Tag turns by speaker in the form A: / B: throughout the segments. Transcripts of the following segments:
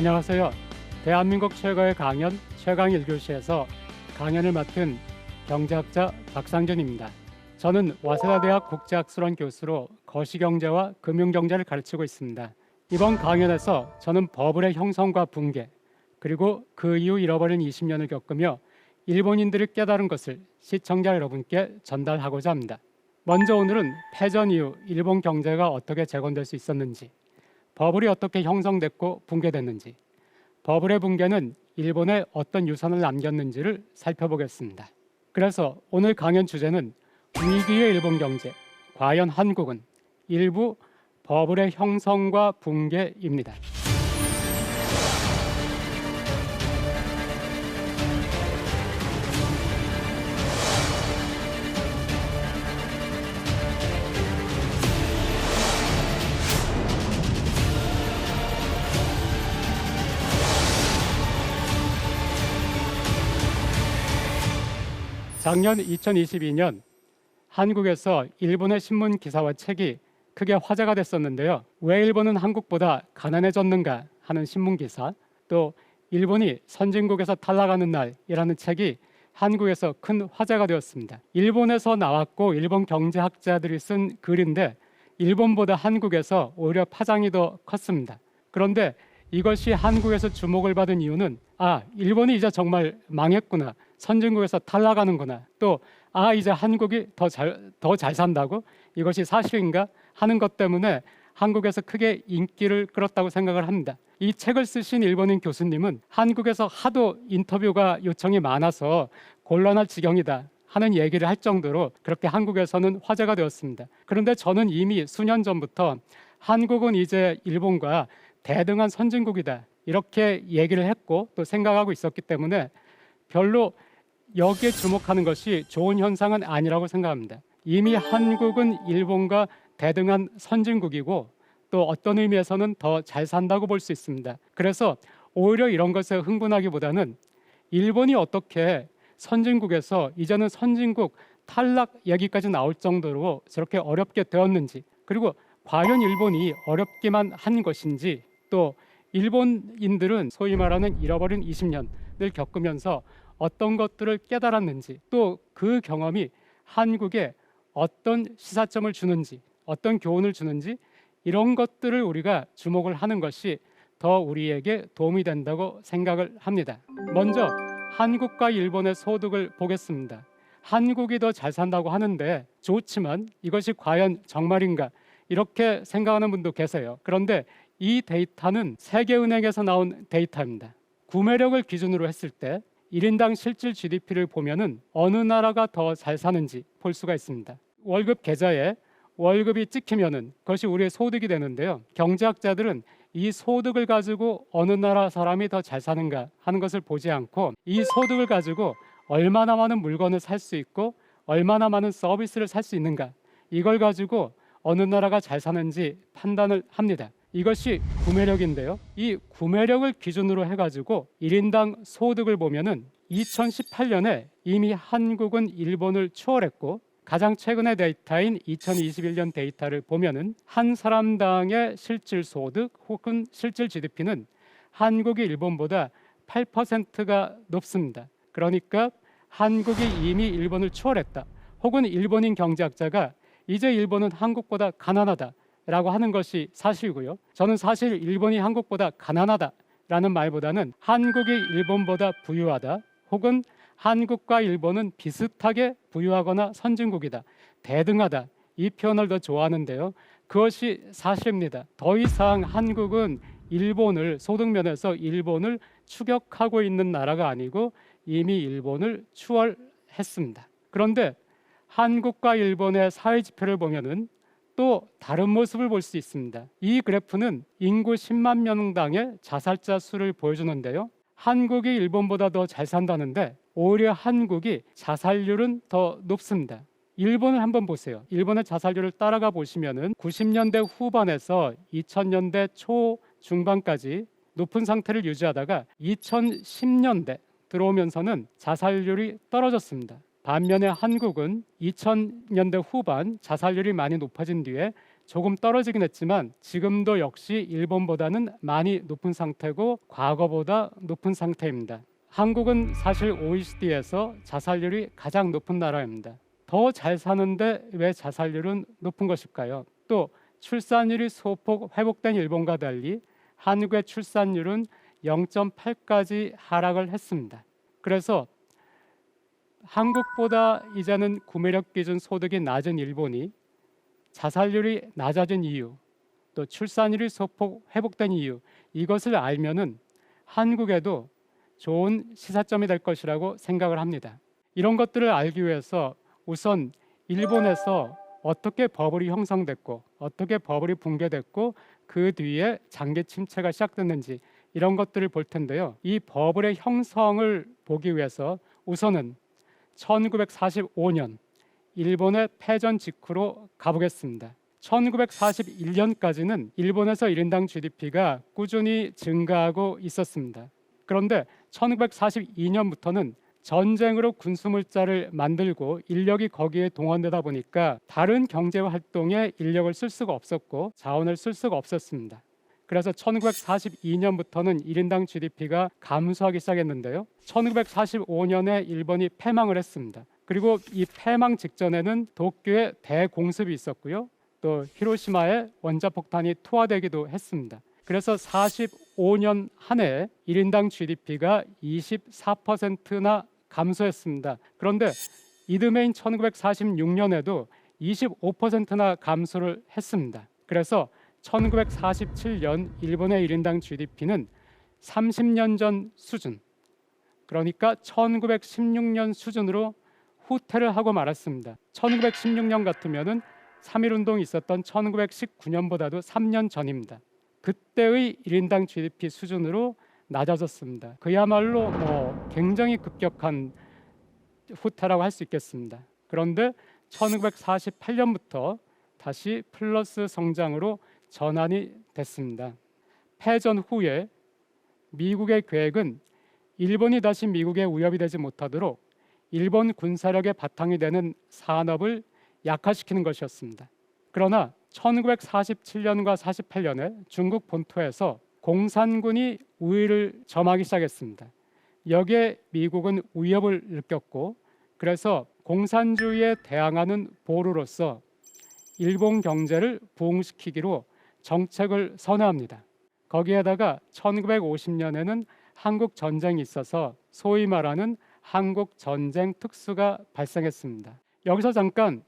A: 안녕하세요. 대한민국 최고의 강연 최강 1교시에서 강연을 맡은 경제학자 박상준입니다. 저는 와세다대학 국제학술원 교수로 거시경제와 금융경제를 가르치고 있습니다. 이번 강연에서 저는 버블의 형성과 붕괴, 그리고 그 이후 잃어버린 20년을 겪으며 일본인들이 깨달은 것을 시청자 여러분께 전달하고자 합니다. 먼저 오늘은 패전 이후 일본 경제가 어떻게 재건될 수 있었는지, 버블이 어떻게 형성됐고 붕괴됐는지, 버블의 붕괴는 일본에 어떤 유산을 남겼는지를 살펴보겠습니다. 그래서 오늘 강연 주제는 위기의 일본 경제, 과연 한국은? 일부 버블의 형성과 붕괴입니다. 작년 2022년 한국에서 일본의 신문 기사와 책이 크게 화제가 됐었는데요. 왜 일본은 한국보다 가난해졌는가 하는 신문 기사, 또 일본이 선진국에서 탈락하는 날이라는 책이 한국에서 큰 화제가 되었습니다. 일본에서 나왔고 일본 경제학자들이 쓴 글인데 일본보다 한국에서 오히려 파장이 더 컸습니다. 그런데 이것이 한국에서 주목을 받은 이유는 일본이 이제 정말 망했구나, 선진국에서 탈락하는구나, 또 이제 한국이 더 잘 산다고? 이것이 사실인가? 하는 것 때문에 한국에서 크게 인기를 끌었다고 생각을 합니다. 이 책을 쓰신 일본인 교수님은 한국에서 하도 인터뷰가 요청이 많아서 곤란할 지경이다 하는 얘기를 할 정도로 그렇게 한국에서는 화제가 되었습니다. 그런데 저는 이미 수년 전부터 한국은 이제 일본과 대등한 선진국이다 이렇게 얘기를 했고 또 생각하고 있었기 때문에 별로 여기에 주목하는 것이 좋은 현상은 아니라고 생각합니다. 이미 한국은 일본과 대등한 선진국이고 또 어떤 의미에서는 더 잘 산다고 볼 수 있습니다. 그래서 오히려 이런 것에 흥분하기보다는 일본이 어떻게 선진국에서 이제는 선진국 탈락 얘기까지 나올 정도로 저렇게 어렵게 되었는지, 그리고 과연 일본이 어렵기만 한 것인지, 또 일본인들은 소위 말하는 잃어버린 20년을 겪으면서 어떤 것들을 깨달았는지, 또 그 경험이 한국에 어떤 시사점을 주는지, 어떤 교훈을 주는지, 이런 것들을 우리가 주목을 하는 것이 더 우리에게 도움이 된다고 생각을 합니다. 먼저 한국과 일본의 소득을 보겠습니다. 한국이 더 잘 산다고 하는데 좋지만 이것이 과연 정말인가 이렇게 생각하는 분도 계세요. 그런데 이 데이터는 세계은행에서 나온 데이터입니다. 구매력을 기준으로 했을 때 1인당 실질 GDP를 보면은 어느 나라가 더 잘 사는지 볼 수가 있습니다. 월급 계좌에 월급이 찍히면은 그것이 우리의 소득이 되는데요. 경제학자들은 이 소득을 가지고 어느 나라 사람이 더 잘 사는가 하는 것을 보지 않고 이 소득을 가지고 얼마나 많은 물건을 살 수 있고 얼마나 많은 서비스를 살 수 있는가, 이걸 가지고 어느 나라가 잘 사는지 판단을 합니다. 이것이 구매력인데요. 이 구매력을 기준으로 해가지고 1인당 소득을 보면은 2018년에 이미 한국은 일본을 추월했고, 가장 최근의 데이터인 2021년 데이터를 보면은 한 사람당의 실질 소득 혹은 실질 GDP는 한국이 일본보다 8%가 높습니다. 그러니까 한국이 이미 일본을 추월했다, 혹은 일본인 경제학자가 이제 일본은 한국보다 가난하다 라고 하는 것이 사실이고요. 저는 사실 일본이 한국보다 가난하다라는 말보다는 한국이 일본보다 부유하다, 혹은 한국과 일본은 비슷하게 부유하거나 선진국이다, 대등하다, 이 표현을 더 좋아하는데요. 그것이 사실입니다. 더 이상 한국은 일본을, 소득면에서 일본을 추격하고 있는 나라가 아니고 이미 일본을 추월했습니다. 그런데 한국과 일본의 사회지표를 보면은 또 다른 모습을 볼 수 있습니다. 이 그래프는 인구 10만 명당의 자살자 수를 보여주는데요. 한국이 일본보다 더 잘 산다는데 오히려 한국이 자살률은 더 높습니다. 일본을 한번 보세요. 일본의 자살률을 따라가 보시면은 90년대 후반에서 2000년대 초 중반까지 높은 상태를 유지하다가 2010년대 들어오면서는 자살률이 떨어졌습니다. 반면에 한국은 2000년대 후반 자살률이 많이 높아진 뒤에 조금 떨어지긴 했지만 지금도 역시 일본보다는 많이 높은 상태고 과거보다 높은 상태입니다. 한국은 사실 OECD에서 자살률이 가장 높은 나라입니다. 더 잘 사는데 왜 자살률은 높은 것일까요? 또 출산율이 소폭 회복된 일본과 달리 한국의 출산율은 0.8까지 하락을 했습니다. 그래서 한국보다 이제는 구매력 기준 소득이 낮은 일본이 자살률이 낮아진 이유, 또 출산율이 소폭 회복된 이유, 이것을 알면은 한국에도 좋은 시사점이 될 것이라고 생각을 합니다. 이런 것들을 알기 위해서 우선 일본에서 어떻게 버블이 형성됐고 어떻게 버블이 붕괴됐고 그 뒤에 장기 침체가 시작됐는지 이런 것들을 볼 텐데요. 이 버블의 형성을 보기 위해서 우선은 1945년 일본의 패전 직후로 가보겠습니다. 1941년까지는 일본에서 1인당 GDP가 꾸준히 증가하고 있었습니다. 그런데 1942년부터는 전쟁으로 군수물자를 만들고 인력이 거기에 동원되다 보니까 다른 경제 활동에 인력을 쓸 수가 없었고 자원을 쓸 수가 없었습니다. 그래서 1942년부터는 1인당 GDP가 감소하기 시작했는데요. 1945년에 일본이 패망을 했습니다. 그리고 이 패망 직전에는 도쿄에 대공습이 있었고요. 또 히로시마에 원자폭탄이 투하되기도 했습니다. 그래서 45년 한 해 1인당 GDP가 24%나 감소했습니다. 그런데 이듬해인 1946년에도 25%나 감소를 했습니다. 그래서 1947년 일본의 1인당 GDP는 30년 전 수준, 그러니까 1916년 수준으로 후퇴를 하고 말았습니다. 1916년 같으면은 3.1운동이 있었던 1919년보다도 3년 전입니다. 그때의 1인당 GDP 수준으로 낮아졌습니다. 그야말로 굉장히 급격한 후퇴라고 할 수 있겠습니다. 그런데 1948년부터 다시 플러스 성장으로 전환이 됐습니다. 패전 후에 미국의 계획은 일본이 다시 미국의 위협이 되지 못하도록 일본 군사력의 바탕이 되는 산업을 약화시키는 것이었습니다. 그러나 1947년과 48년에 중국 본토에서 공산군이 우위를 점하기 시작했습니다. 여기에 미국은 위협을 느꼈고 그래서 공산주의에 대항하는 보루로서 일본 경제를 부흥시키기로 정책을 선회합니다. 거기에다가 1950년에는 한국 전쟁이 있어서 소위 말하는 한국 전쟁 특수가 발생했습니다. 여기서 잠깐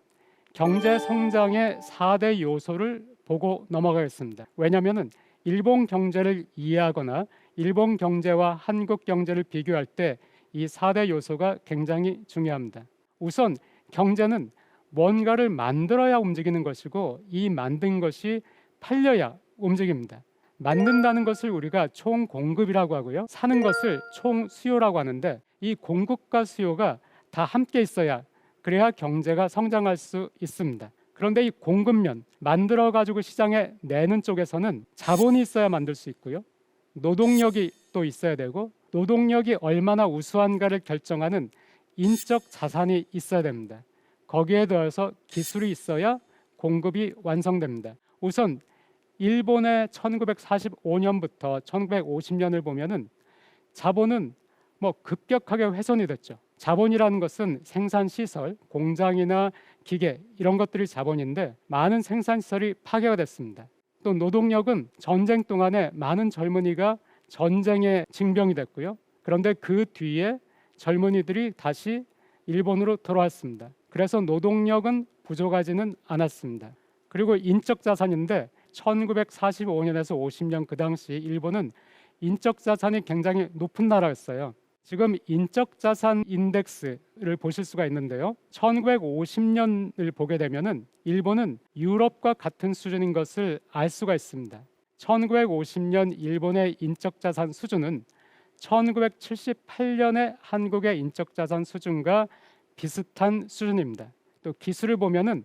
A: 경제 성장의 4대 요소를 보고 넘어가겠습니다. 왜냐하면 일본 경제를 이해하거나 일본 경제와 한국 경제를 비교할 때 이 4대 요소가 굉장히 중요합니다. 우선 경제는 뭔가를 만들어야 움직이는 것이고 이 만든 것이 팔려야 움직입니다. 만든다는 것을 우리가 총공급이라고 하고요. 사는 것을 총수요라고 하는데 이 공급과 수요가 다 함께 있어야 그래야 경제가 성장할 수 있습니다. 그런데 이 공급면, 만들어가지고 시장에 내는 쪽에서는 자본이 있어야 만들 수 있고요. 노동력이 또 있어야 되고 노동력이 얼마나 우수한가를 결정하는 인적 자산이 있어야 됩니다. 거기에 더해서 기술이 있어야 공급이 완성됩니다. 우선 일본의 1945년부터 1950년을 보면은 자본은 급격하게 훼손이 됐죠. 자본이라는 것은 생산시설, 공장이나 기계 이런 것들이 자본인데 많은 생산시설이 파괴가 됐습니다. 또 노동력은 전쟁 동안에 많은 젊은이가 전쟁에 징병이 됐고요. 그런데 그 뒤에 젊은이들이 다시 일본으로 돌아왔습니다. 그래서 노동력은 부족하지는 않았습니다. 그리고 인적 자산인데 1945년에서 50년 그 당시 일본은 인적 자산이 굉장히 높은 나라였어요. 지금 인적 자산 인덱스를 보실 수가 있는데요. 1950년을 보게 되면은 일본은 유럽과 같은 수준인 것을 알 수가 있습니다. 1950년 일본의 인적 자산 수준은 1978년의 한국의 인적 자산 수준과 비슷한 수준입니다. 또 기술을 보면은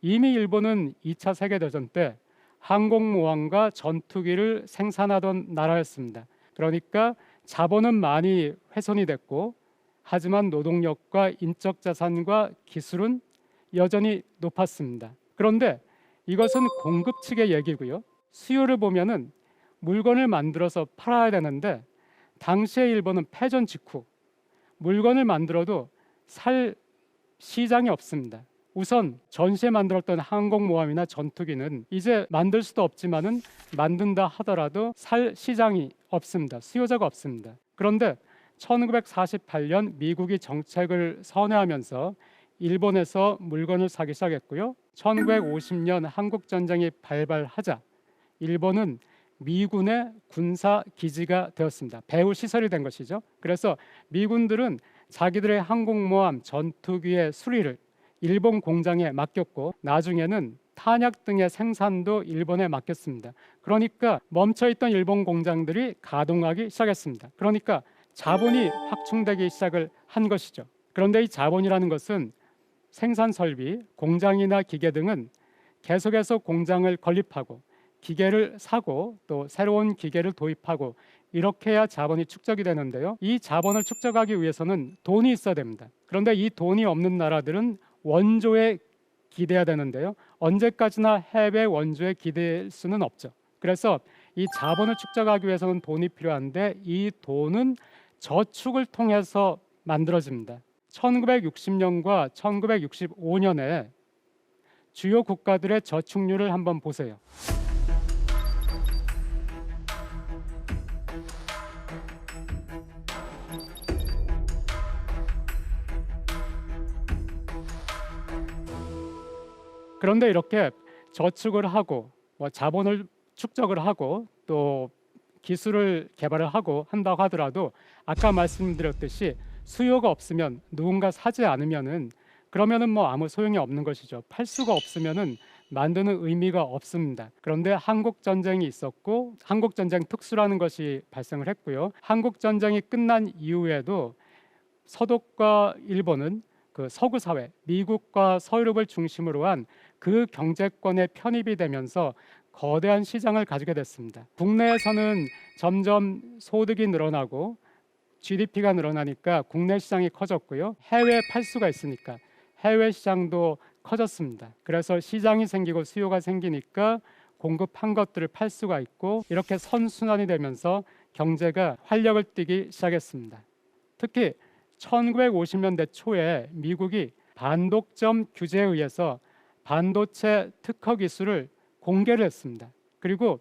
A: 이미 일본은 2차 세계대전 때 항공모함과 전투기를 생산하던 나라였습니다. 그러니까 자본은 많이 훼손이 됐고 하지만 노동력과 인적 자산과 기술은 여전히 높았습니다. 그런데 이것은 공급 측의 얘기고요. 수요를 보면은 물건을 만들어서 팔아야 되는데 당시의 일본은 패전 직후 물건을 만들어도 살 시장이 없습니다. 우선 전시에 만들었던 항공모함이나 전투기는 이제 만들 수도 없지만은 만든다 하더라도 살 시장이 없습니다. 수요자가 없습니다. 그런데 1948년 미국이 정책을 선회하면서 일본에서 물건을 사기 시작했고요. 1950년 한국 전쟁이 발발하자 일본은 미군의 군사 기지가 되었습니다. 배후 시설이 된 것이죠. 그래서 미군들은 자기들의 항공모함, 전투기의 수리를 일본 공장에 맡겼고 나중에는 탄약 등의 생산도 일본에 맡겼습니다. 그러니까 멈춰있던 일본 공장들이 가동하기 시작했습니다. 그러니까 자본이 확충되기 시작을 한 것이죠. 그런데 이 자본이라는 것은 생산 설비, 공장이나 기계 등은 계속해서 공장을 건립하고 기계를 사고 또 새로운 기계를 도입하고 이렇게 해야 자본이 축적이 되는데요. 이 자본을 축적하기 위해서는 돈이 있어야 됩니다. 그런데 이 돈이 없는 나라들은 원조에 기대야 되는데요. 언제까지나 해외 원조에 기댈 수는 없죠. 그래서 이 자본을 축적하기 위해서는 돈이 필요한데 이 돈은 저축을 통해서 만들어집니다. 1960년과 1965년에 주요 국가들의 저축률을 한번 보세요. 그런데 이렇게 저축을 하고 자본을 축적을 하고 또 기술을 개발을 하고 한다고 하더라도 아까 말씀드렸듯이 수요가 없으면 누군가 사지 않으면은 그러면은 아무 소용이 없는 것이죠. 팔 수가 없으면은 만드는 의미가 없습니다. 그런데 한국 전쟁이 있었고 한국 전쟁 특수라는 것이 발생을 했고요. 한국 전쟁이 끝난 이후에도 서독과 일본은 그 서구 사회, 미국과 서유럽을 중심으로 한 그 경제권에 편입이 되면서 거대한 시장을 가지게 됐습니다. 국내에서는 점점 소득이 늘어나고 GDP가 늘어나니까 국내 시장이 커졌고요. 해외에 팔 수가 있으니까 해외 시장도 커졌습니다. 그래서 시장이 생기고 수요가 생기니까 공급한 것들을 팔 수가 있고 이렇게 선순환이 되면서 경제가 활력을 띠기 시작했습니다. 특히 1950년대 초에 미국이 반독점 규제에 의해서 반도체 특허 기술을 공개를 했습니다. 그리고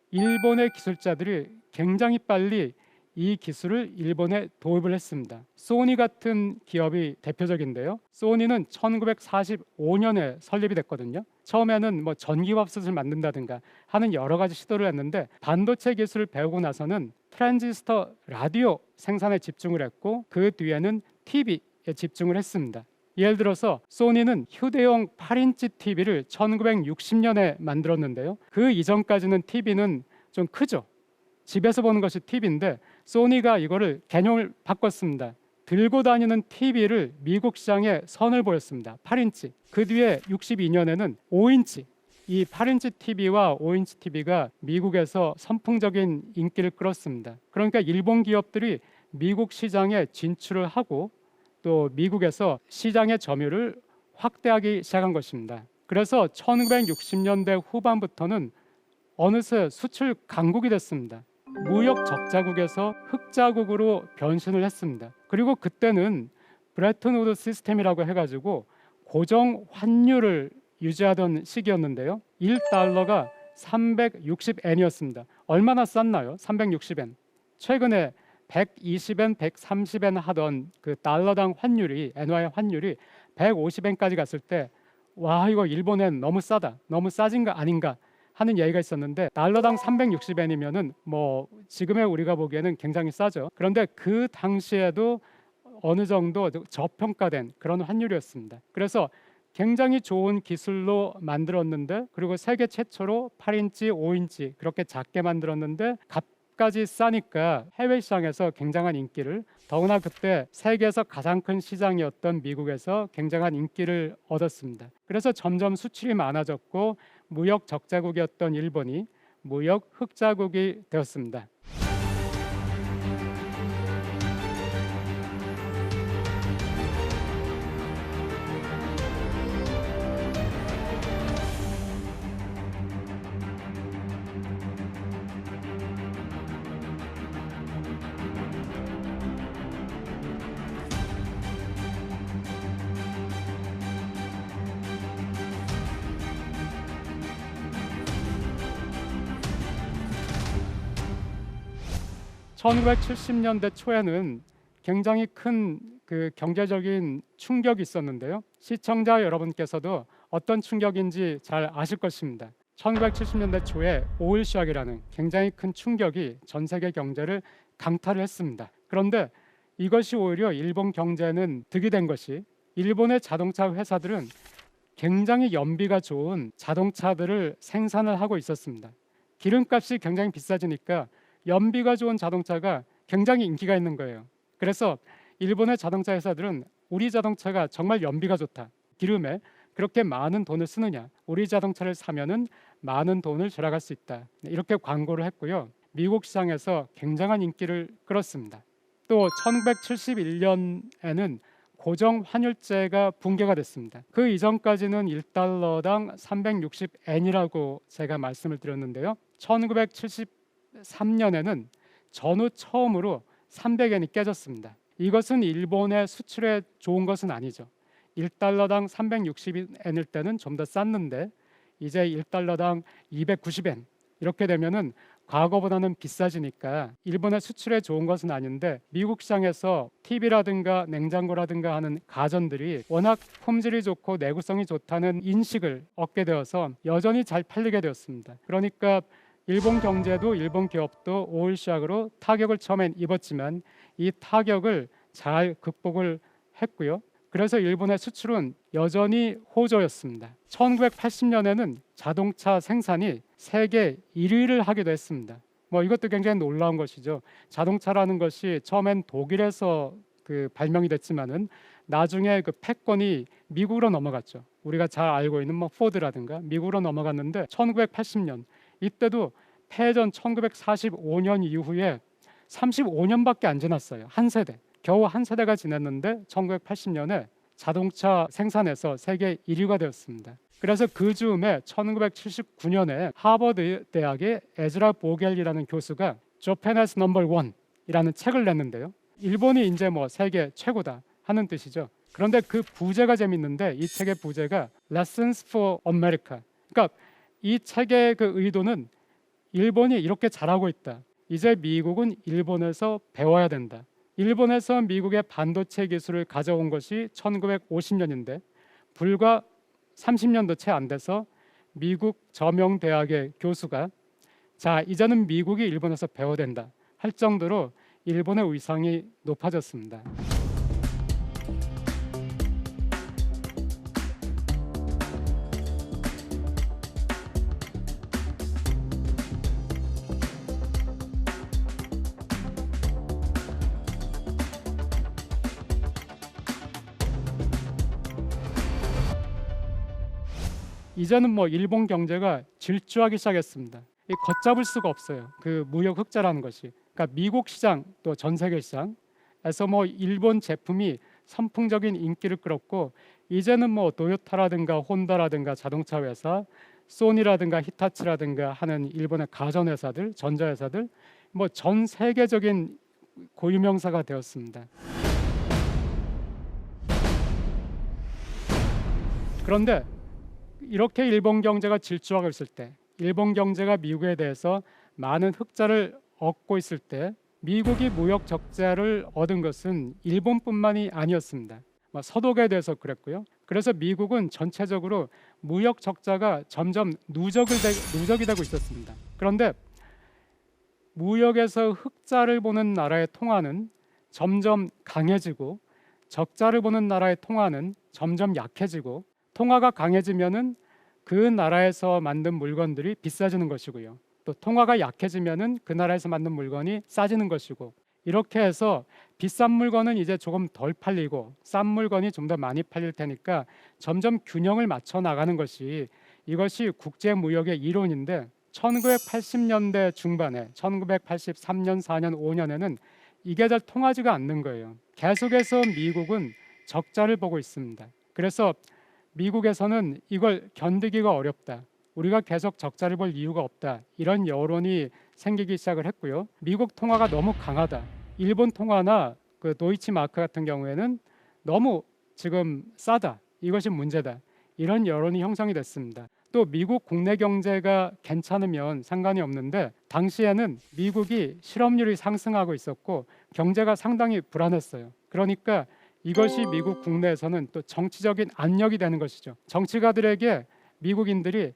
A: 일본의 기술자들이 굉장히 빨리 이 기술을 일본에 도입을 했습니다. 소니 같은 기업이 대표적인데요. 소니는 1945년에 설립이 됐거든요. 처음에는 전기밥솥을 만든다든가 하는 여러 가지 시도를 했는데 반도체 기술을 배우고 나서는 트랜지스터 라디오 생산에 집중을 했고 그 뒤에는 TV에 집중을 했습니다. 예를 들어서 소니는 휴대용 8인치 TV를 1960년에 만들었는데요. 그 이전까지는 TV는 좀 크죠. 집에서 보는 것이 TV인데 소니가 이거를 개념을 바꿨습니다. 들고 다니는 TV를 미국 시장에 선을 보였습니다. 8인치. 그 뒤에 62년에는 5인치. 이 8인치 TV와 5인치 TV가 미국에서 선풍적인 인기를 끌었습니다. 그러니까 일본 기업들이 미국 시장에 진출을 하고 또 미국에서 시장의 점유율을 확대하기 시작한 것입니다. 그래서 1960년대 후반부터는 어느새 수출 강국이 됐습니다. 무역 적자국에서 흑자국으로 변신을 했습니다. 그리고 그때는 브레튼 우드 시스템이라고 해가지고 고정 환율을 유지하던 시기였는데요. 1달러가 360엔이었습니다. 얼마나 쌌나요? 360엔. 최근에 120엔, 130엔 하던 그 달러당 환율이 엔화의 환율이 150엔까지 갔을 때 와 이거 일본엔 너무 싸다, 너무 싸진 거 아닌가 하는 얘기가 있었는데 달러당 360엔이면은 지금의 우리가 보기에는 굉장히 싸죠. 그런데 그 당시에도 어느 정도 저평가된 그런 환율이었습니다. 그래서 굉장히 좋은 기술로 만들었는데 그리고 세계 최초로 8인치, 5인치 그렇게 작게 만들었는데 값까지 싸니까 해외 시장에서 굉장한 인기를 더구나 그때 세계에서 가장 큰 시장이었던 미국에서 굉장한 인기를 얻었습니다. 그래서 점점 수출이 많아졌고 무역 적자국이었던 일본이 무역 흑자국이 되었습니다. 1970년대 초에는 굉장히 큰 그 경제적인 충격이 있었는데요. 시청자 여러분께서도 어떤 충격인지 잘 아실 것입니다. 1970년대 초에 오일 샥이라는 굉장히 큰 충격이 전 세계 경제를 강타를 했습니다. 그런데 이것이 오히려 일본 경제는 득이 된 것이, 일본의 자동차 회사들은 굉장히 연비가 좋은 자동차들을 생산을 하고 있었습니다. 기름값이 굉장히 비싸지니까 연비가 좋은 자동차가 굉장히 인기가 있는 거예요. 그래서 일본의 자동차 회사들은 우리 자동차가 정말 연비가 좋다, 기름에 그렇게 많은 돈을 쓰느냐, 우리 자동차를 사면은 많은 돈을 절약할 수 있다, 이렇게 광고를 했고요. 미국 시장에서 굉장한 인기를 끌었습니다. 또 1971년에는 고정 환율제가 붕괴가 됐습니다. 그 이전까지는 1달러당 360엔이라고 제가 말씀을 드렸는데요. 1973년에는 전후 처음으로 300엔이 깨졌습니다. 이것은 일본의 수출에 좋은 것은 아니죠. 1달러당 360엔일 때는 좀 더 쌌는데 이제 1달러당 290엔 이렇게 되면은 과거보다는 비싸지니까 일본의 수출에 좋은 것은 아닌데, 미국 시장에서 TV라든가 냉장고라든가 하는 가전들이 워낙 품질이 좋고 내구성이 좋다는 인식을 얻게 되어서 여전히 잘 팔리게 되었습니다. 그러니까 일본 경제도 일본 기업도 오일 샥으로 타격을 처음엔 입었지만 이 타격을 잘 극복을 했고요. 그래서 일본의 수출은 여전히 호조였습니다. 1980년에는 자동차 생산이 세계 1위를 하기도 했습니다. 이것도 굉장히 놀라운 것이죠. 자동차라는 것이 처음엔 독일에서 발명이 됐지만은 나중에 그 패권이 미국으로 넘어갔죠. 우리가 잘 알고 있는 포드라든가 미국으로 넘어갔는데 1980년 이때도 패전 1945년 이후에 35년밖에 안 지났어요. 한 세대. 겨우 한 세대가 지났는데 1980년에 자동차 생산에서 세계 1위가 되었습니다. 그래서 그 즈음에 1979년에 하버드 대학의 에즈라 보겔이라는 교수가 Japan as number one 이라는 책을 냈는데요. 일본이 이제 세계 최고다 하는 뜻이죠. 그런데 그 부제가 재밌는데, 이 책의 부제가 Lessons for America. 그러니까 이 책의 그 의도는 일본이 이렇게 잘하고 있다, 이제 미국은 일본에서 배워야 된다. 일본에서 미국의 반도체 기술을 가져온 것이 1950년인데 불과 30년도 채 안 돼서 미국 저명 대학의 교수가 자, 이제는 미국이 일본에서 배워야 된다 할 정도로 일본의 위상이 높아졌습니다. 이제는 일본 경제가 질주하기 시작했습니다. 걷잡을 수가 없어요. 그 무역 흑자라는 것이. 그러니까 미국 시장 또 전 세계 시장에서 일본 제품이 선풍적인 인기를 끌었고, 이제는 도요타라든가 혼다라든가 자동차 회사, 소니라든가 히타치라든가 하는 일본의 가전 회사들, 전자 회사들, 전 세계적인 고유명사가 되었습니다. 그런데 이렇게 일본 경제가 질주하고 있을 때, 일본 경제가 미국에 대해서 많은 흑자를 얻고 있을 때, 미국이 무역 적자를 얻은 것은 일본뿐만이 아니었습니다. 서독에 대해서 그랬고요. 그래서 미국은 전체적으로 무역 적자가 점점 누적이 되고 있었습니다. 그런데 무역에서 흑자를 보는 나라의 통화는 점점 강해지고, 적자를 보는 나라의 통화는 점점 약해지고, 통화가 강해지면은 그 나라에서 만든 물건들이 비싸지는 것이고요. 또 통화가 약해지면은 그 나라에서 만든 물건이 싸지는 것이고, 이렇게 해서 비싼 물건은 이제 조금 덜 팔리고 싼 물건이 좀 더 많이 팔릴 테니까 점점 균형을 맞춰 나가는 것이, 이것이 국제 무역의 이론인데 1980년대 중반에 1983년, 4년, 5년에는 이게 잘 통하지가 않는 거예요. 계속해서 미국은 적자를 보고 있습니다. 그래서 미국에서는 이걸 견디기가 어렵다, 우리가 계속 적자를 볼 이유가 없다, 이런 여론이 생기기 시작을 했고요. 미국 통화가 너무 강하다, 일본 통화나 그 도이치 마크 같은 경우에는 너무 지금 싸다, 이것이 문제다, 이런 여론이 형성이 됐습니다. 또 미국 국내 경제가 괜찮으면 상관이 없는데 당시에는 미국이 실업률이 상승하고 있었고 경제가 상당히 불안했어요. 그러니까 이것이 미국 국내에서는 또 정치적인 압력이 되는 것이죠. 정치가들에게 미국인들이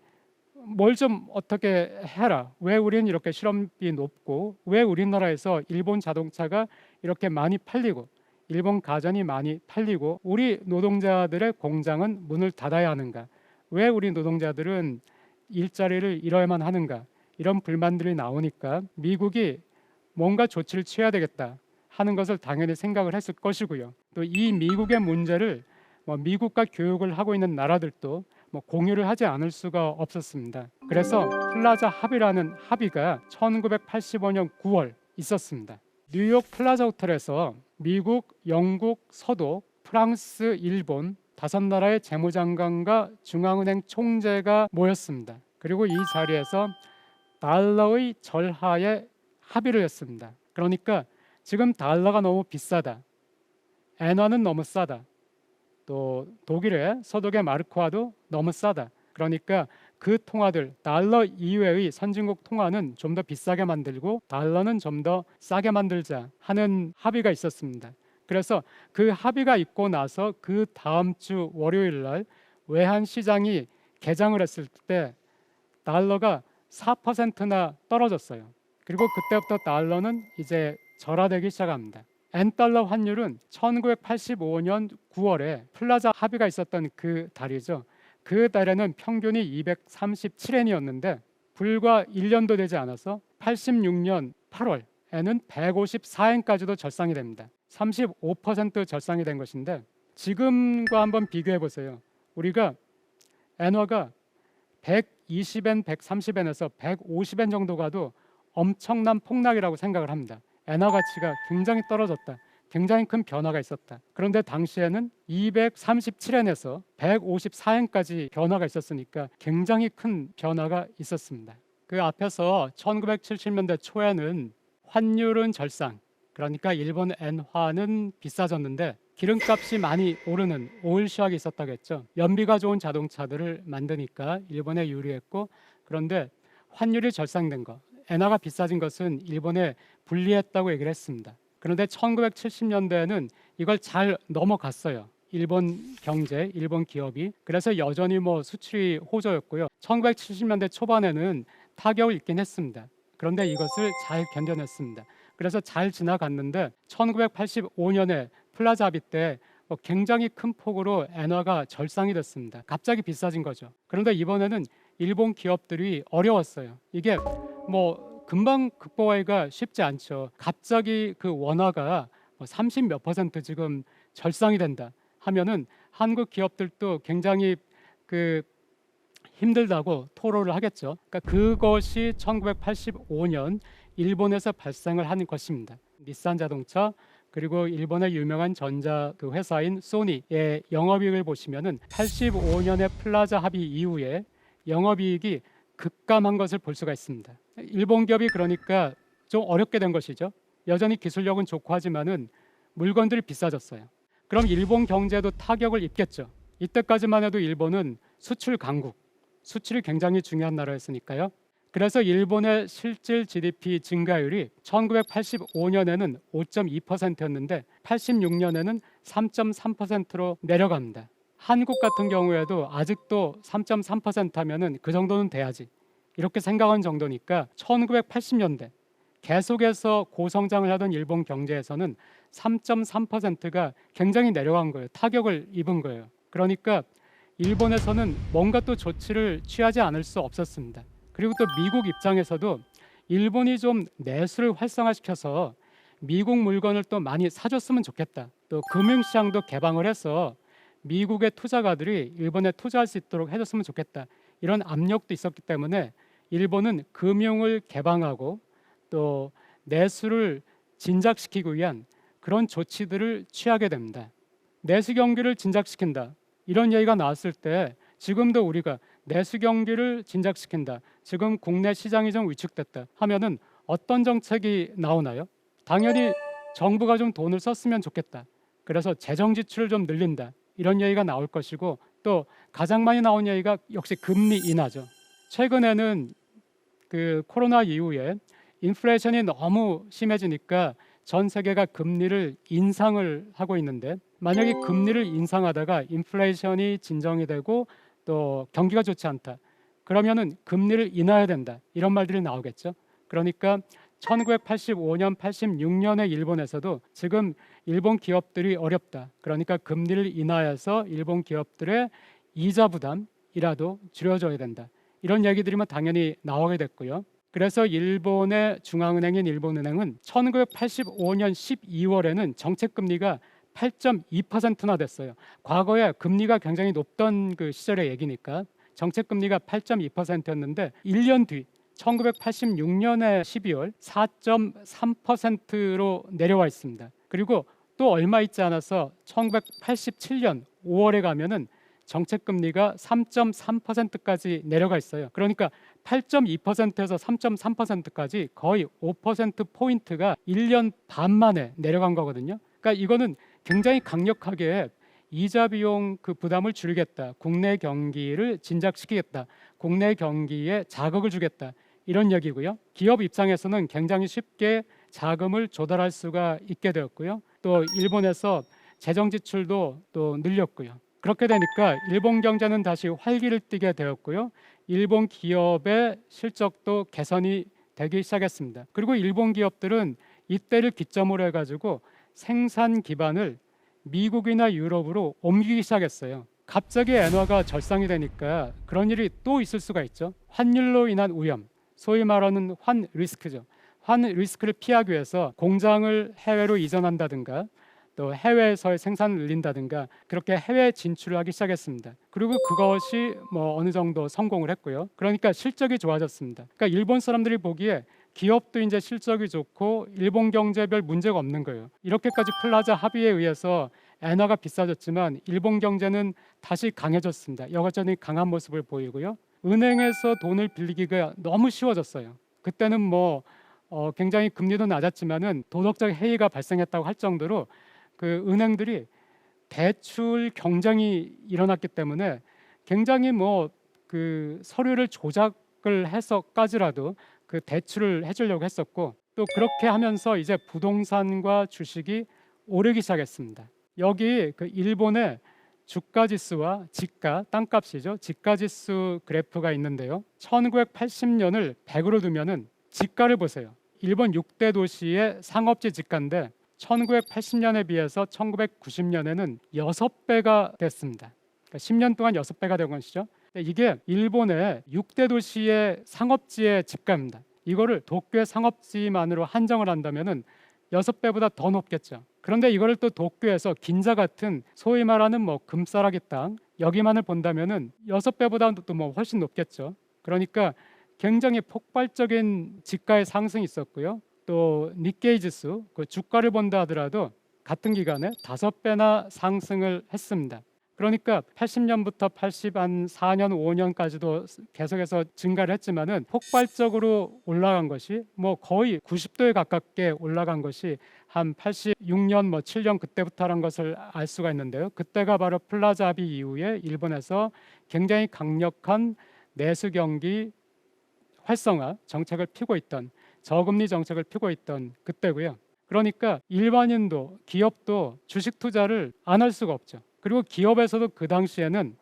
A: 뭘 좀 어떻게 해라. 왜 우리는 이렇게 실업이 높고 왜 우리나라에서 일본 자동차가 이렇게 많이 팔리고 일본 가전이 많이 팔리고 우리 노동자들의 공장은 문을 닫아야 하는가? 왜 우리 노동자들은 일자리를 잃어야만 하는가? 이런 불만들이 나오니까 미국이 뭔가 조치를 취해야 되겠다 하는 것을 당연히 생각을 했을 것이고요. 또 이 미국의 문제를 미국과 교육을 하고 있는 나라들도 공유를 하지 않을 수가 없었습니다. 그래서 플라자 합의라는 합의가 1985년 9월 있었습니다. 뉴욕 플라자 호텔에서 미국, 영국, 서독, 프랑스, 일본 5나라의 재무장관과 중앙은행 총재가 모였습니다. 그리고 이 자리에서 달러의 절하에 합의를 했습니다. 그러니까 지금 달러가 너무 비싸다. 엔화는 너무 싸다. 또 독일의 서독의 마르크화도 너무 싸다. 그러니까 그 통화들 달러 이외의 선진국 통화는 좀 더 비싸게 만들고 달러는 좀 더 싸게 만들자 하는 합의가 있었습니다. 그래서 그 합의가 있고 나서 그 다음 주 월요일 날 외환 시장이 개장을 했을 때 달러가 4%나 떨어졌어요. 그리고 그때부터 달러는 이제 절하되기 시작합니다. 엔달러 환율은 1985년 9월에 플라자 합의가 있었던 그 달이죠. 그 달에는 평균이 237엔이었는데 불과 1년도 되지 않아서 86년 8월에는 154엔까지도 절상이 됩니다. 35% 절상이 된 것인데 지금과 한번 비교해 보세요. 우리가 엔화가 120엔, 130엔에서 150엔 정도 가도 엄청난 폭락이라고 생각을 합니다. 엔화 가치가 굉장히 떨어졌다. 굉장히 큰 변화가 있었다. 그런데 당시에는 237엔에서 154엔까지 변화가 있었으니까 굉장히 큰 변화가 있었습니다. 그 앞에서 1970년대 초에는 환율은 절상, 그러니까 일본 엔화는 비싸졌는데 기름값이 많이 오르는 오일 쇼크가 있었다고 했죠. 연비가 좋은 자동차들을 만드니까 일본에 유리했고, 그런데 환율이 절상된 거, 엔화가 비싸진 것은 일본에 불리했다고 얘기를 했습니다. 그런데 1970년대에는 이걸 잘 넘어갔어요. 일본 경제, 일본 기업이. 그래서 여전히 수출이 호조였고요. 1970년대 초반에는 타격을 입긴 했습니다. 그런데 이것을 잘 견뎌냈습니다. 그래서 잘 지나갔는데 1985년에 플라자 합의 때 굉장히 큰 폭으로 엔화가 절상이 됐습니다. 갑자기 비싸진 거죠. 그런데 이번에는 일본 기업들이 어려웠어요. 이게 금방 극복하기가 쉽지 않죠. 갑자기 그 원화가 30 몇 % 지금 절상이 된다 하면은 한국 기업들도 굉장히 힘들다고 토로를 하겠죠. 그러니까 그것이 1985년 일본에서 발생을 한 것입니다. 닛산 자동차 그리고 일본의 유명한 전자 회사인 소니의 영업이익을 보시면은 85년의 플라자 합의 이후에 영업이익이 급감한 것을 볼 수가 있습니다. 일본 기업이 그러니까 좀 어렵게 된 것이죠. 여전히 기술력은 좋고 하지만은 물건들이 비싸졌어요. 그럼 일본 경제도 타격을 입겠죠. 이때까지만 해도 일본은 수출 강국, 수출이 굉장히 중요한 나라였으니까요. 그래서 일본의 실질 GDP 증가율이 1985년에는 5.2%였는데 86년에는 3.3%로 내려갑니다. 한국 같은 경우에도 아직도 3.3% 하면은 그 정도는 돼야지 이렇게 생각한 정도니까 1980년대 계속해서 고성장을 하던 일본 경제에서는 3.3%가 굉장히 내려간 거예요. 타격을 입은 거예요. 그러니까 일본에서는 뭔가 또 조치를 취하지 않을 수 없었습니다. 그리고 또 미국 입장에서도 일본이 좀 내수를 활성화시켜서 미국 물건을 또 많이 사줬으면 좋겠다. 또 금융시장도 개방을 해서 미국의 투자가들이 일본에 투자할 수 있도록 해줬으면 좋겠다. 이런 압력도 있었기 때문에 일본은 금융을 개방하고 또 내수를 진작시키기 위한 그런 조치들을 취하게 됩니다. 내수 경기를 진작시킨다. 이런 얘기가 나왔을 때 지금도 우리가 내수 경기를 진작시킨다. 지금 국내 시장이 좀 위축됐다 하면은 어떤 정책이 나오나요? 당연히 정부가 좀 돈을 썼으면 좋겠다. 그래서 재정 지출을 좀 늘린다. 이런 얘기가 나올 것이고 또 가장 많이 나온 얘기가 역시 금리 인하죠. 최근에는 그 코로나 이후에 인플레이션이 너무 심해지니까 전 세계가 금리를 인상을 하고 있는데, 만약에 금리를 인상하다가 인플레이션이 진정이 되고 또 경기가 좋지 않다, 그러면은 금리를 인하해야 된다, 이런 말들이 나오겠죠. 그러니까 1985년, 86년에 일본에서도 지금 일본 기업들이 어렵다, 그러니까 금리를 인하해서 일본 기업들의 이자 부담이라도 줄여줘야 된다, 이런 얘기들이면 당연히 나오게 됐고요. 그래서 일본의 중앙은행인 일본은행은 1985년 12월에는 정책금리가 8.2%나 됐어요. 과거에 금리가 굉장히 높던 그 시절의 얘기니까 정책금리가 8.2%였는데 1년 뒤 1986년의 12월 4.3%로 내려와 있습니다. 그리고 또 얼마 있지 않아서 1987년 5월에 가면은 정책금리가 3.3%까지 내려가 있어요. 그러니까 8.2%에서 3.3%까지 거의 5%포인트가 1년 반 만에 내려간 거거든요. 그러니까 이거는 굉장히 강력하게 이자 비용 그 부담을 줄이겠다, 국내 경기를 진작시키겠다, 국내 경기에 자극을 주겠다, 이런 얘기고요. 기업 입장에서는 굉장히 쉽게 자금을 조달할 수가 있게 되었고요. 또 일본에서 재정 지출도 또 늘렸고요. 그렇게 되니까 일본 경제는 다시 활기를 띠게 되었고요. 일본 기업의 실적도 개선이 되기 시작했습니다. 그리고 일본 기업들은 이때를 기점으로 해가지고 생산 기반을 미국이나 유럽으로 옮기기 시작했어요. 갑자기 엔화가 절상이 되니까 그런 일이 또 있을 수가 있죠. 환율로 인한 위험, 소위 말하는 환 리스크죠. 환 리스크를 피하기 위해서 공장을 해외로 이전한다든가 또 해외에서의 생산을 늘린다든가 그렇게 해외 진출을 하기 시작했습니다. 그리고 그것이 어느 정도 성공을 했고요. 그러니까 실적이 좋아졌습니다. 그러니까 일본 사람들이 보기에 기업도 이제 실적이 좋고 일본 경제별 문제가 없는 거예요. 이렇게까지 플라자 합의에 의해서 엔화가 비싸졌지만 일본 경제는 다시 강해졌습니다. 여전히 강한 모습을 보이고요. 은행에서 돈을 빌리기가 너무 쉬워졌어요. 그때는 굉장히 금리도 낮았지만은 도덕적 해이가 발생했다고 할 정도로 그 은행들이 대출 경쟁이 일어났기 때문에 굉장히 그 서류를 조작을 해서까지라도 그 대출을 해주려고 했었고, 또 그렇게 하면서 이제 부동산과 주식이 오르기 시작했습니다. 여기 그 일본의 주가 지수와 지가, 땅값이죠. 지가 지수 그래프가 있는데요. 1980년을 100으로 두면은 지가를 보세요. 일본 6대 도시의 상업지 지가인데 1980년에 비해서 1990년에는 6배가 됐습니다. 그러니까 10년 동안 6배가 된 것이죠. 이게 일본의 6대 도시의 상업지의 지가입니다. 이거를 도쿄의 상업지만으로 한정을 한다면은 6배보다 더 높겠죠. 그런데 이거를 또 도쿄에서 긴자 같은 소위 말하는 금싸라기 땅 여기만을 본다면은 6배보다 또 훨씬 높겠죠. 그러니까 굉장히 폭발적인 지가의 상승이 있었고요. 또 니케이 지수 그 주가를 본다 하더라도 같은 기간에 5배나 상승을 했습니다. 그러니까 80년부터 84년, 5년까지도 계속해서 증가를 했지만은 폭발적으로 올라간 것이 거의 90도에 가깝게 올라간 것이 한 86년 7년 그때부터라는 것을 알 수가 있는데요. 그때가 바로 플라자 합의 이후에 일본에서 굉장히 강력한 내수 경기 활성화 정책을 펴고 있던, 저금리 정책을 펴고 있던 그때고요. 그러니까 일반인도 기업도 주식 투자를 안 할 수가 없죠. 그리고 기업에서도 그 당시에는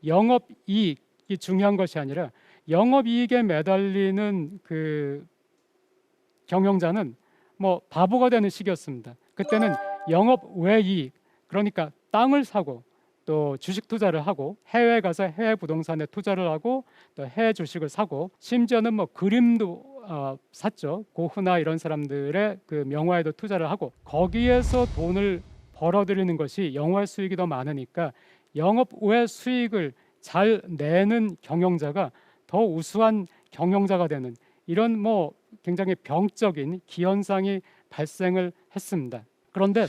A: 영업이익이 중요한 것이 아니라 영업이익에 매달리는 그 경영자는 바보가 되는 시기였습니다. 그때는 영업외이익, 그러니까 땅을 사고 또 주식 투자를 하고 해외에 가서 해외 부동산에 투자를 하고 또 해외 주식을 사고 심지어는 그림도 샀죠. 고흐나 이런 사람들의 그 명화에도 투자를 하고 거기에서 돈을 벌어들이는 것이 영화 수익이 더 많으니까 영업 외 수익을 잘 내는 경영자가 더 우수한 경영자가 되는 이런 굉장히 병적인 기현상이 발생을 했습니다. 그런데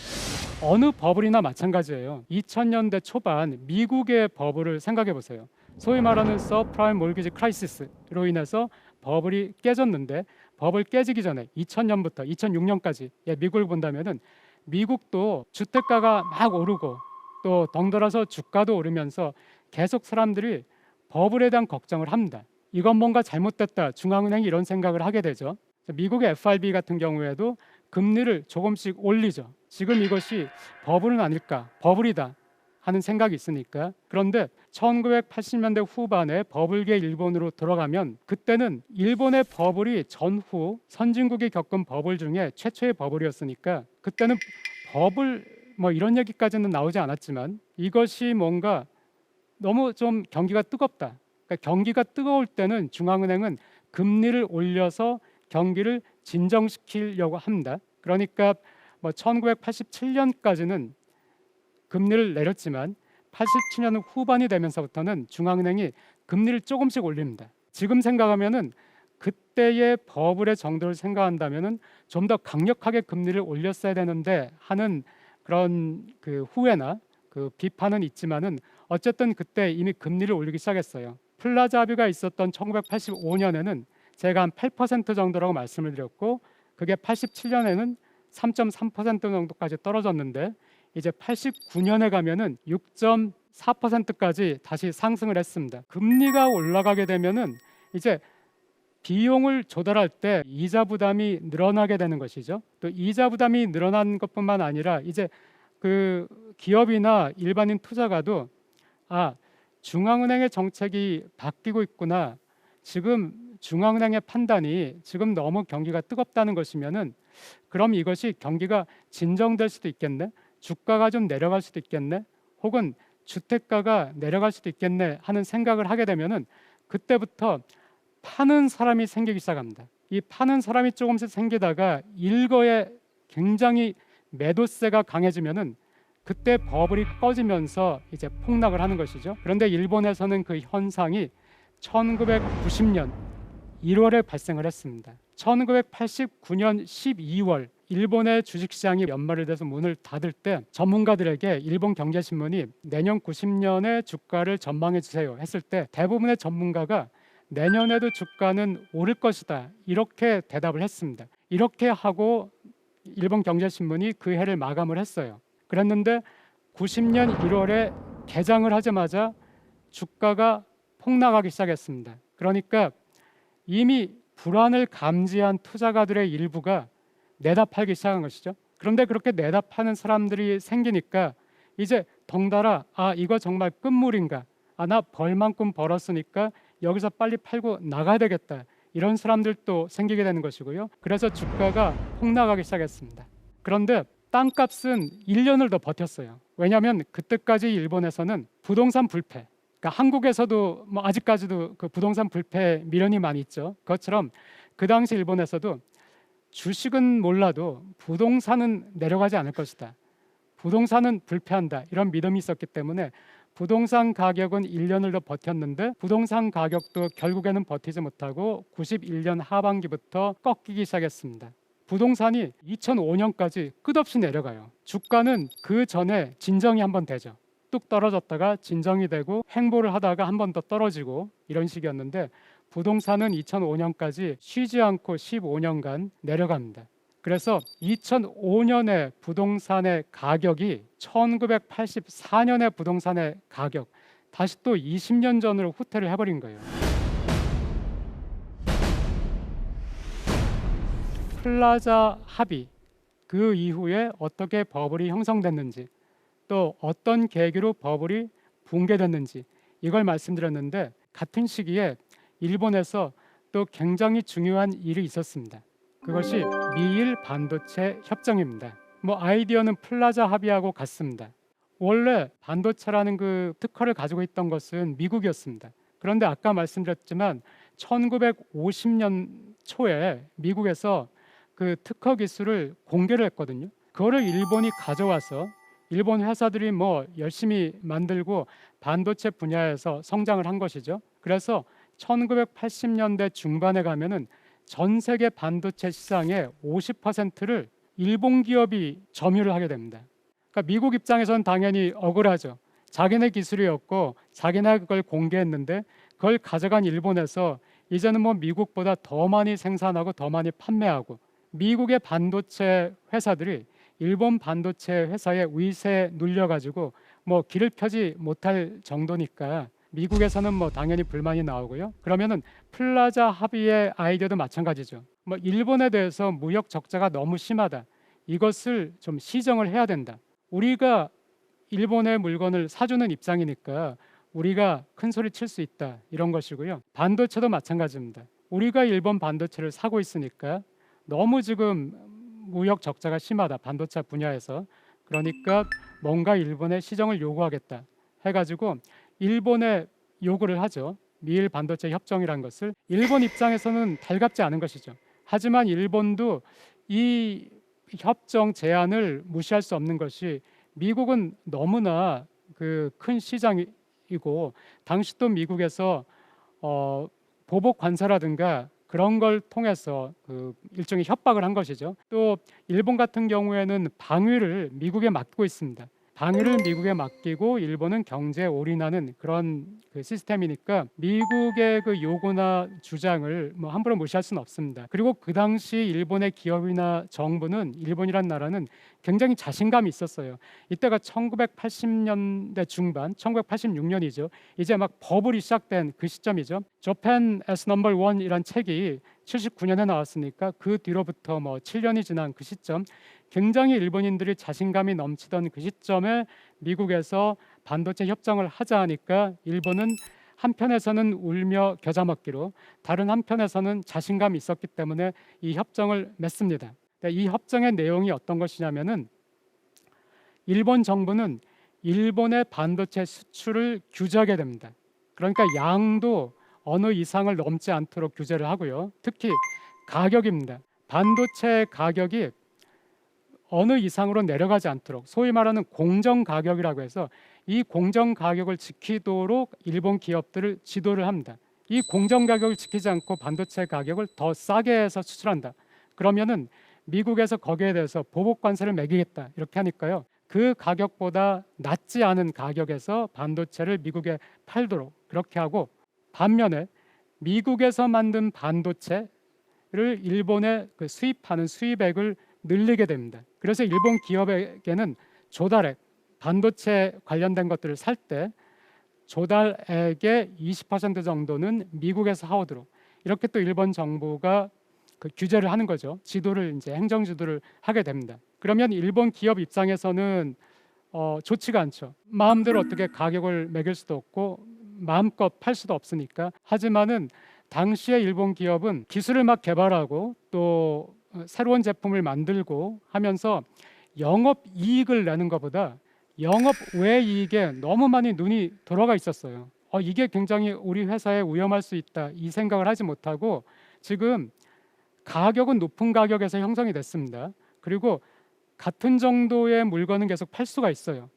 A: 어느 버블이나 마찬가지예요. 2000년대 초반 미국의 버블을 생각해 보세요. 소위 말하는 서프라임 몰기지 크라이시스로 인해서 버블이 깨졌는데 버블 깨지기 전에 2000년부터 2006년까지 미국을 본다면은 미국도 주택가가 막 오르고 또 덩달아서 주가도 오르면서 계속 사람들이 버블에 대한 걱정을 합니다. 이건 뭔가 잘못됐다. 중앙은행이 이런 생각을 하게 되죠. 미국의 FRB 같은 경우에도 금리를 조금씩 올리죠. 지금 이것이 버블은 아닐까, 버블이다 하는 생각이 있으니까. 그런데 1980년대 후반에 버블계 일본으로 돌아가면 그때는 일본의 버블이 전후 선진국이 겪은 버블 중에 최초의 버블이었으니까 그때는 버블 뭐 이런 얘기까지는 나오지 않았지만 이것이 뭔가 너무 좀 경기가 뜨겁다. 그러니까 경기가 뜨거울 때는 중앙은행은 금리를 올려서 경기를 진정시키려고 합니다. 그러니까 뭐 1987년까지는 금리를 내렸지만 87년 후반이 되면서부터는 중앙은행이 금리를 조금씩 올립니다. 지금 생각하면은 그때의 버블의 정도를 생각한다면은 좀 더 강력하게 금리를 올렸어야 되는데 하는 그런 그 후회나 그 비판은 있지만은 어쨌든 그때 이미 금리를 올리기 시작했어요. 플라자 합의가 있었던 1985년에는 제가 한 8% 정도라고 말씀을 드렸고 그게 87년에는 3.3% 정도까지 떨어졌는데 이제 89년에 가면은 6.4%까지 다시 상승을 했습니다. 금리가 올라가게 되면은 이제 비용을 조달할 때 이자 부담이 늘어나게 되는 것이죠. 또 이자 부담이 늘어난 것뿐만 아니라 이제 그 기업이나 일반인 투자가도 중앙은행의 정책이 바뀌고 있구나. 지금 중앙은행의 판단이 지금 너무 경기가 뜨겁다는 것이면은 그럼 이것이 경기가 진정될 수도 있겠네. 주가가 좀 내려갈 수도 있겠네. 혹은 주택가가 내려갈 수도 있겠네 하는 생각을 하게 되면은 그때부터 파는 사람이 생기기 시작합니다. 이 파는 사람이 조금씩 생기다가 일거에 굉장히 매도세가 강해지면은 그때 버블이 꺼지면서 이제 폭락을 하는 것이죠. 그런데 일본에서는 그 현상이 1990년 1월에 발생을 했습니다. 1989년 12월 일본의 주식시장이 연말이 돼서 문을 닫을 때 전문가들에게 일본 경제신문이 내년 90년의 주가를 전망해 주세요 했을 때 대부분의 전문가가 내년에도 주가는 오를 것이다 이렇게 대답을 했습니다. 이렇게 하고 일본 경제신문이 그 해를 마감을 했어요. 그랬는데 90년 1월에 개장을 하자마자 주가가 폭락하기 시작했습니다. 그러니까 이미 불안을 감지한 투자가들의 일부가 내다 팔기 시작한 것이죠. 그런데 그렇게 내다 파는 사람들이 생기니까 이제 덩달아 이거 정말 끝물인가? 나 벌만큼 벌었으니까 여기서 빨리 팔고 나가야 되겠다. 이런 사람들도 생기게 되는 것이고요. 그래서 주가가 폭락하기 시작했습니다. 그런데 땅값은 1년을 더 버텼어요. 왜냐하면 그때까지 일본에서는 부동산 불패, 그러니까 한국에서도 뭐 아직까지도 그 부동산 불패 미련이 많이 있죠. 그것처럼 그 당시 일본에서도 주식은 몰라도 부동산은 내려가지 않을 것이다. 부동산은 불패한다. 이런 믿음이 있었기 때문에 부동산 가격은 1년을 더 버텼는데 부동산 가격도 결국에는 버티지 못하고 91년 하반기부터 꺾이기 시작했습니다. 부동산이 2005년까지 끝없이 내려가요. 주가는 그 전에 진정이 한번 되죠. 뚝 떨어졌다가 진정이 되고 횡보를 하다가 한 번 더 떨어지고 이런 식이었는데 부동산은 2005년까지 쉬지 않고 15년간 내려갑니다. 그래서 2005년의 부동산의 가격이 1984년의 부동산의 가격 다시 또 20년 전으로 후퇴를 해버린 거예요. 플라자 합의 그 이후에 어떻게 버블이 형성됐는지 또 어떤 계기로 버블이 붕괴됐는지 이걸 말씀드렸는데 같은 시기에 일본에서 또 굉장히 중요한 일이 있었습니다. 그것이 미일 반도체 협정입니다. 뭐 아이디어는 플라자 합의하고 같습니다. 원래 반도체라는 그 특허를 가지고 있던 것은 미국이었습니다. 그런데 아까 말씀드렸지만 1950년 초에 미국에서 그 특허 기술을 공개를 했거든요. 그거를 일본이 가져와서 일본 회사들이 뭐 열심히 만들고 반도체 분야에서 성장을 한 것이죠. 그래서 1980년대 중반에 가면은 전 세계 반도체 시장의 50%를 일본 기업이 점유를 하게 됩니다. 그러니까 미국 입장에서는 당연히 억울하죠. 자기네 기술이었고 자기네 그걸 공개했는데 그걸 가져간 일본에서 이제는 뭐 미국보다 더 많이 생산하고 더 많이 판매하고 미국의 반도체 회사들이 일본 반도체 회사의 위세에 눌려가지고 뭐 길을 펴지 못할 정도니까 미국에서는 뭐 당연히 불만이 나오고요. 그러면은 플라자 합의의 아이디어도 마찬가지죠. 뭐 일본에 대해서 무역 적자가 너무 심하다. 이것을 좀 시정을 해야 된다. 우리가 일본의 물건을 사주는 입장이니까 우리가 큰 소리 칠 수 있다. 이런 것이고요. 반도체도 마찬가지입니다. 우리가 일본 반도체를 사고 있으니까 너무 지금 무역 적자가 심하다. 반도체 분야에서. 그러니까 뭔가 일본에 시정을 요구하겠다 해가지고 일본에 요구를 하죠. 미일 반도체 협정이란 것을. 일본 입장에서는 달갑지 않은 것이죠. 하지만 일본도 이 협정 제안을 무시할 수 없는 것이 미국은 너무나 그 큰 시장이고 당시 또 미국에서 보복 관세라든가 그런 걸 통해서 그 일종의 협박을 한 것이죠. 또 일본 같은 경우에는 방위를 미국에 맡고 있습니다. 방위를 미국에 맡기고 일본은 경제에 올인하는 그런 그 시스템이니까 미국의 그 요구나 주장을 뭐 함부로 무시할 수는 없습니다. 그리고 그 당시 일본의 기업이나 정부는 일본이란 나라는 굉장히 자신감이 있었어요. 이때가 1980년대 중반, 1986년이죠. 이제 막 버블이 시작된 그 시점이죠. Japan as number one이란 책이 79년에 나왔으니까 그 뒤로부터 뭐 7년이 지난 그 시점, 굉장히 일본인들이 자신감이 넘치던 그 시점에 미국에서 반도체 협정을 하자 하니까 일본은 한편에서는 울며 겨자 먹기로, 다른 한편에서는 자신감이 있었기 때문에 이 협정을 맺습니다. 이 협정의 내용이 어떤 것이냐면은 일본 정부는 일본의 반도체 수출을 규제하게 됩니다. 그러니까 양도 어느 이상을 넘지 않도록 규제를 하고요. 특히 가격입니다. 반도체 가격이 어느 이상으로 내려가지 않도록, 소위 말하는 공정 가격이라고 해서 이 공정 가격을 지키도록 일본 기업들을 지도를 합니다. 이 공정 가격을 지키지 않고 반도체 가격을 더 싸게 해서 수출한다. 그러면은 미국에서 거기에 대해서 보복 관세를 매기겠다 이렇게 하니까요. 그 가격보다 낮지 않은 가격에서 반도체를 미국에 팔도록 그렇게 하고, 반면에 미국에서 만든 반도체를 일본에 그 수입하는 수입액을 늘리게 됩니다. 그래서 일본 기업에게는 조달액, 반도체 관련된 것들을 살 때 조달액의 20% 정도는 미국에서 하오도록 이렇게 또 일본 정부가 그 규제를 하는 거죠. 지도를 이제 행정 지도를 하게 됩니다. 그러면 일본 기업 입장에서는 좋지가 않죠. 마음대로 어떻게 가격을 매길 수도 없고 마음껏 팔 수도 없으니까. 하지만은 당시에 일본 기업은 기술을 막 개발하고 또 새로운 제품을 만들고 하면서 영업 이익을 내는 것보다 영업 외 이익에 너무 많이 눈이 돌아가 있었어요. 이게 굉장히 우리 회사에 위험할 수 있다 이 생각을 하지 못하고 지금 가격은 높은 가격에서 형성이 됐습니다. 그리고 같은 정도의 물건은 계속 팔 수가 있어요.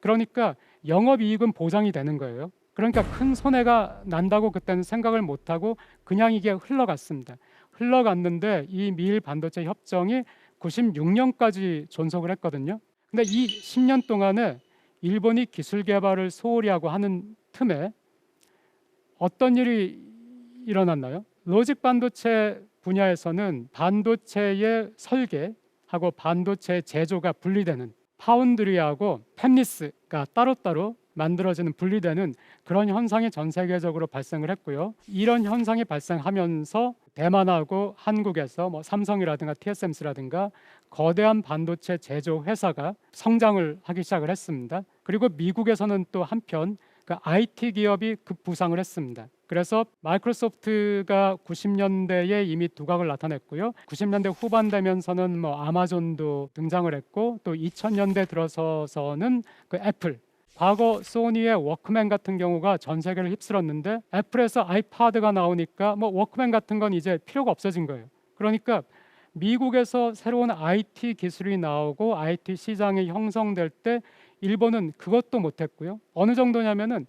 A: 그러니까 영업 이익은 보장이 되는 거예요. 그러니까 큰 손해가 난다고 그때는 생각을 못하고 그냥 이게 흘러갔습니다. 흘러갔는데 이 미일 반도체 협정이 96년까지 존속을 했거든요. 근데 이 10년 동안에 일본이 기술 개발을 소홀히 하고 하는 틈에 어떤 일이 일어났나요? 로직 반도체 분야에서는 반도체의 설계하고 반도체 제조가 분리되는, 파운드리하고 팹리스가 따로따로 만들어지는, 분리되는 그런 현상이 전 세계적으로 발생을 했고요. 이런 현상이 발생하면서 대만하고 한국에서 뭐 삼성이라든가 TSMC라든가 거대한 반도체 제조 회사가 성장을 하기 시작을 했습니다. 그리고 미국에서는 또 한편 그 IT 기업이 급부상을 했습니다. 그래서 마이크로소프트가 90년대에 이미 두각을 나타냈고요. 90년대 후반 되면서는 뭐 아마존도 등장을 했고, 또 2000년대 들어서서는 그 애플, 과거 소니의 워크맨 같은 경우가 전 세계를 휩쓸었는데 애플에서 아이패드가 나오니까 뭐 워크맨 같은 건 이제 필요가 없어진 거예요. 그러니까 미국에서 새로운 IT 기술이 나오고 IT 시장이 형성될 때 일본은 그것도 못했고요. 어느 정도냐면은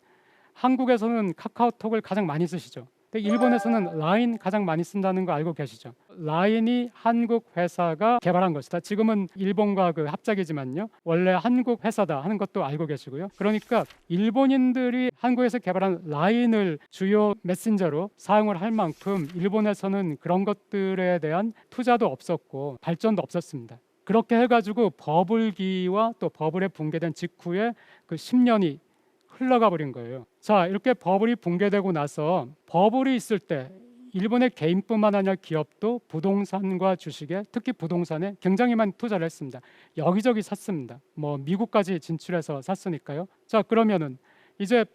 A: 한국에서는 카카오톡을 가장 많이 쓰시죠. 근데 일본에서는 라인 가장 많이 쓴다는 거 알고 계시죠? 라인이 한국 회사가 개발한 것이다. 지금은 일본과 그 합작이지만요. 원래 한국 회사다 하는 것도 알고 계시고요. 그러니까 일본인들이 한국에서 개발한 라인을 주요 메신저로 사용을 할 만큼 일본에서는 그런 것들에 대한 투자도 없었고 발전도 없었습니다. 그렇게 해가지고 버블기와 또 버블에 붕괴된 직후에 그 10년이 흘러가 버린 거예요. 자, 이렇게 버블이 붕괴되고 나서 버블이 있을 때 일본의 개인뿐만 아니라 기업도 부동산과 주식에, 특히 부동산에 굉장히 많이 투자를 했습니다. 여기저기 샀습니다. 뭐 미국까지 진출해서 샀으니까요. 자, 그러면은 이제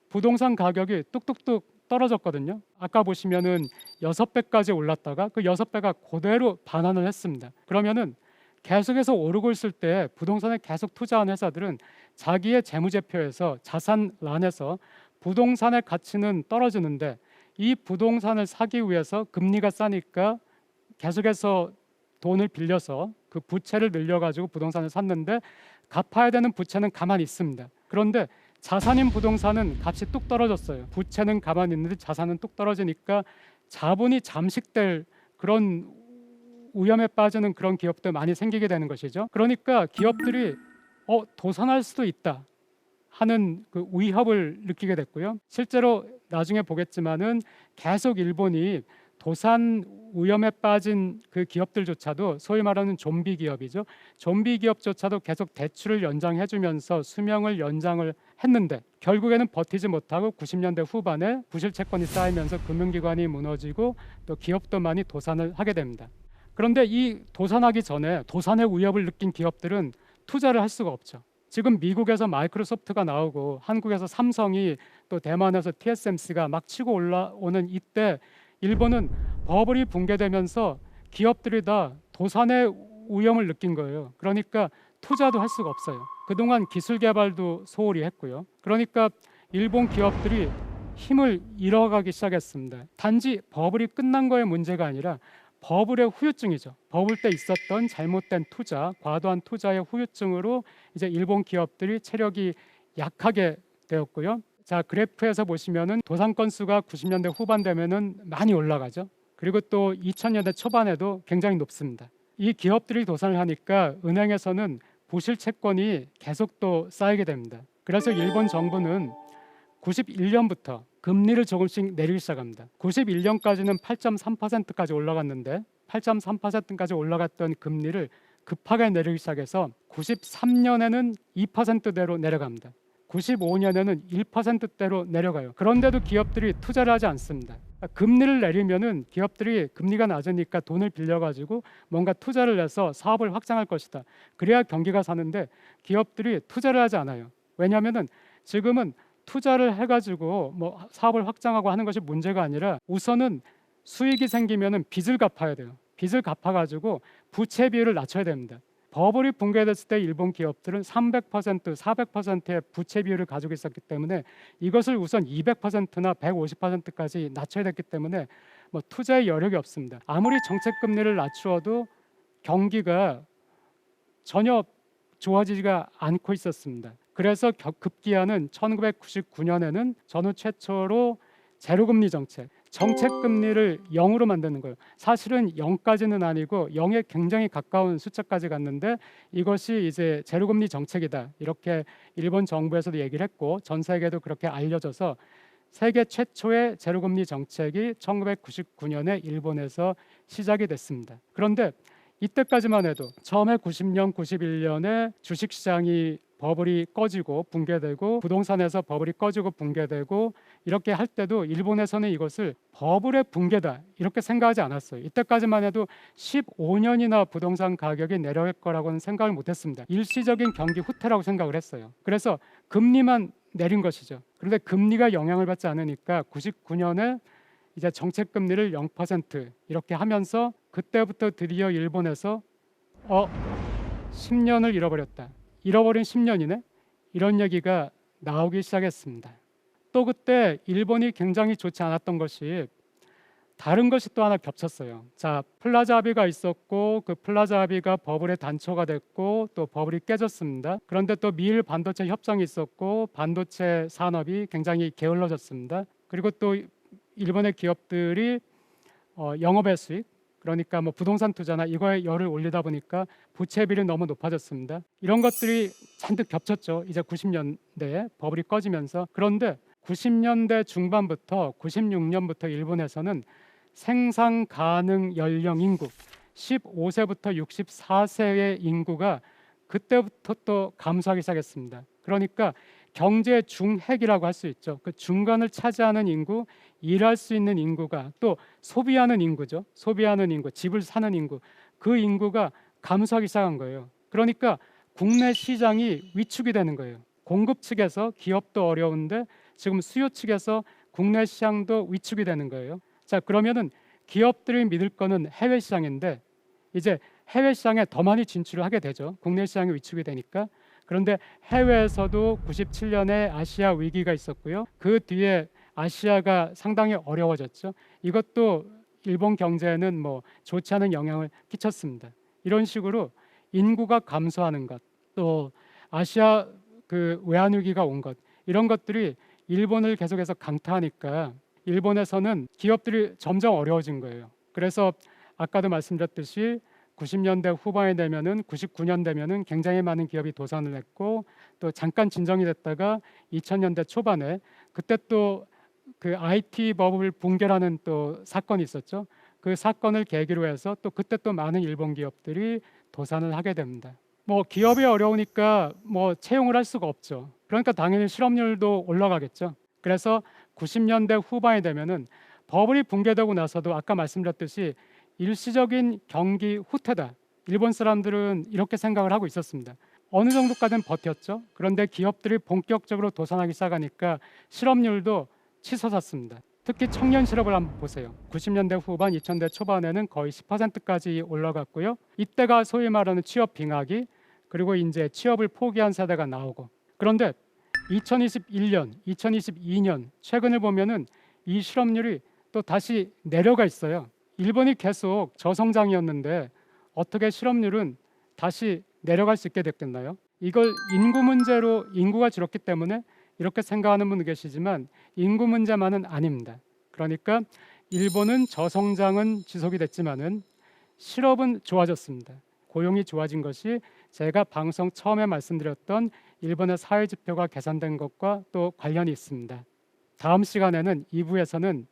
A: 부동산 가격이 뚝뚝뚝 떨어졌거든요. 아까 보시면은 6배까지 올랐다가 그 6배가 그대로 반환을 했습니다. 그러면은 계속해서 오르고 있을 때 부동산에 계속 투자한 회사들은 자기의 재무제표에서 자산란에서 부동산의 가치는 떨어지는데 이 부동산을 사기 위해서 금리가 싸니까 계속해서 돈을 빌려서 그 부채를 늘려가지고 부동산을 샀는데 갚아야 되는 부채는 가만히 있습니다. 그런데 자산인 부동산은 값이 뚝 떨어졌어요. 부채는 가만히 있는데 자산은 뚝 떨어지니까 자본이 잠식될 그런 위험에 빠지는 그런 기업들 많이 생기게 되는 것이죠. 그러니까 기업들이 도산할 수도 있다 하는 그 위협을 느끼게 됐고요. 실제로 나중에 보겠지만은 계속 일본이 도산 위험에 빠진 그 기업들조차도 소위 말하는 좀비 기업이죠. 좀비 기업조차도 계속 대출을 연장해주면서 수명을 연장을 했는데 결국에는 버티지 못하고 90년대 후반에 부실 채권이 쌓이면서 금융기관이 무너지고 또 기업도 많이 도산을 하게 됩니다. 그런데 이 도산하기 전에 도산의 위협을 느낀 기업들은 투자를 할 수가 없죠. 지금 미국에서 마이크로소프트가 나오고 한국에서 삼성이 또 대만에서 TSMC가 막 치고 올라오는 이때 일본은 버블이 붕괴되면서 기업들이 다 도산의 위험을 느낀 거예요. 그러니까 투자도 할 수가 없어요. 그동안 기술 개발도 소홀히 했고요. 그러니까 일본 기업들이 힘을 잃어가기 시작했습니다. 단지 버블이 끝난 거의 문제가 아니라 버블의 후유증이죠. 버블 때 있었던 잘못된 투자, 과도한 투자의 후유증으로 이제 일본 기업들이 체력이 약하게 되었고요. 자, 그래프에서 보시면은 도산 건수가 90년대 후반 되면은 많이 올라가죠. 그리고 또 2000년대 초반에도 굉장히 높습니다. 이 기업들이 도산을 하니까 은행에서는 부실 채권이 계속 또 쌓이게 됩니다. 그래서 일본 정부는 91년부터 금리를 조금씩 내리기 시작합니다. 91년까지는 8.3%까지 올라갔는데 8.3%까지 올라갔던 금리를 급하게 내리기 시작해서 93년에는 2%대로 내려갑니다. 95년에는 1%대로 내려가요. 그런데도 기업들이 투자를 하지 않습니다. 금리를 내리면은 기업들이 금리가 낮으니까 돈을 빌려가지고 뭔가 투자를 해서 사업을 확장할 것이다. 그래야 경기가 사는데 기업들이 투자를 하지 않아요. 왜냐하면은 지금은 투자를 해가지고 뭐 사업을 확장하고 하는 것이 문제가 아니라 우선은 수익이 생기면은 빚을 갚아야 돼요. 빚을 갚아가지고 부채 비율을 낮춰야 됩니다. 버블이 붕괴됐을 때 일본 기업들은 300%, 400%의 부채 비율을 가지고 있었기 때문에 이것을 우선 200%나 150%까지 낮춰야 됐기 때문에 뭐 투자의 여력이 없습니다. 아무리 정책 금리를 낮추어도 경기가 전혀 좋아지지가 않고 있었습니다. 그래서 급기야는 1999년에는 전후 최초로 제로금리 정책 금리를 0으로 만드는 거예요. 사실은 0까지는 아니고 0에 굉장히 가까운 숫자까지 갔는데 이것이 이제 제로금리 정책이다. 이렇게 일본 정부에서도 얘기를 했고 전 세계도 그렇게 알려져서 세계 최초의 제로금리 정책이 1999년에 일본에서 시작이 됐습니다. 그런데 이때까지만 해도 처음에 90년, 91년에 주식시장이 버블이 꺼지고 붕괴되고 부동산에서 버블이 꺼지고 붕괴되고 이렇게 할 때도 일본에서는 이것을 버블의 붕괴다 이렇게 생각하지 않았어요. 이때까지만 해도 15년이나 부동산 가격이 내려갈 거라고는 생각을 못했습니다. 일시적인 경기 후퇴라고 생각을 했어요. 그래서 금리만 내린 것이죠. 그런데 금리가 영향을 받지 않으니까 99년에 이제 정책 금리를 0% 이렇게 하면서 그때부터 드디어 일본에서 10년을 잃어버렸다. 잃어버린 10년이네? 이런 얘기가 나오기 시작했습니다. 또 그때 일본이 굉장히 좋지 않았던 것이 다른 것이 또 하나 겹쳤어요. 자, 플라자 합의가 있었고 그 플라자 합의가 버블의 단초가 됐고 또 버블이 깨졌습니다. 그런데 또 미일 반도체 협정이 있었고 반도체 산업이 굉장히 게을러졌습니다. 그리고 또 일본의 기업들이 영업의 수익 그러니까 뭐 부동산 투자나 이거에 열을 올리다 보니까 부채비율이 너무 높아졌습니다. 이런 것들이 잔뜩 겹쳤죠. 이제 90년대에 버블이 꺼지면서. 그런데 90년대 중반부터 96년부터 일본에서는 생산 가능 연령 인구 15세부터 64세의 인구가 그때부터 또 감소하기 시작했습니다. 그러니까 경제 중핵이라고 할 수 있죠. 그 중간을 차지하는 인구, 일할 수 있는 인구가 또 소비하는 인구죠. 소비하는 인구, 집을 사는 인구, 그 인구가 감소하기 시작한 거예요. 그러니까 국내 시장이 위축이 되는 거예요. 공급 측에서 기업도 어려운데 지금 수요 측에서 국내 시장도 위축이 되는 거예요. 자, 그러면은 기업들이 믿을 거는 해외 시장인데 이제 해외 시장에 더 많이 진출을 하게 되죠. 국내 시장이 위축이 되니까. 그런데 해외에서도 97년에 아시아 위기가 있었고요. 그 뒤에 아시아가 상당히 어려워졌죠. 이것도 일본 경제에는 뭐 좋지 않은 영향을 끼쳤습니다. 이런 식으로 인구가 감소하는 것, 또 아시아 그 외환 위기가 온 것, 이런 것들이 일본을 계속해서 강타하니까 일본에서는 기업들이 점점 어려워진 거예요. 그래서 아까도 말씀드렸듯이 90년대 후반에 되면은 99년 되면은 굉장히 많은 기업이 도산을 했고 또 잠깐 진정이 됐다가 2000년대 초반에 그때 또 그 IT 버블 붕괴라는 또 사건이 있었죠. 그 사건을 계기로 해서 또 그때 또 많은 일본 기업들이 도산을 하게 됩니다. 뭐 기업이 어려우니까 뭐 채용을 할 수가 없죠. 그러니까 당연히 실업률도 올라가겠죠. 그래서 90년대 후반이 되면은 버블이 붕괴되고 나서도 아까 말씀드렸듯이 일시적인 경기 후퇴다. 일본 사람들은 이렇게 생각을 하고 있었습니다. 어느 정도까지는 버텼죠. 그런데 기업들이 본격적으로 도산하기 시작하니까 실업률도 치솟았습니다. 특히 청년 실업을 한번 보세요. 90년대 후반, 2000대 초반에는 거의 10%까지 올라갔고요. 이때가 소위 말하는 취업 빙하기, 그리고 이제 취업을 포기한 세대가 나오고. 그런데 2021년, 2022년 최근을 보면은 이 실업률이 또 다시 내려가 있어요. 일본이 계속 저성장이었는데 어떻게 실업률은 다시 내려갈 수 있게 됐겠나요? 이걸 인구 문제로, 인구가 줄었기 때문에 이렇게 생각하는 분도 계시지만 인구 문제만은 아닙니다. 그러니까 일본은 저성장은 지속이 됐지만은 실업은 좋아졌습니다. 고용이 좋아진 것이 제가 방송 처음에 말씀드렸던 일본의 사회 지표가 개선된 것과 또 관련이 있습니다. 다음 시간에는 2부에서는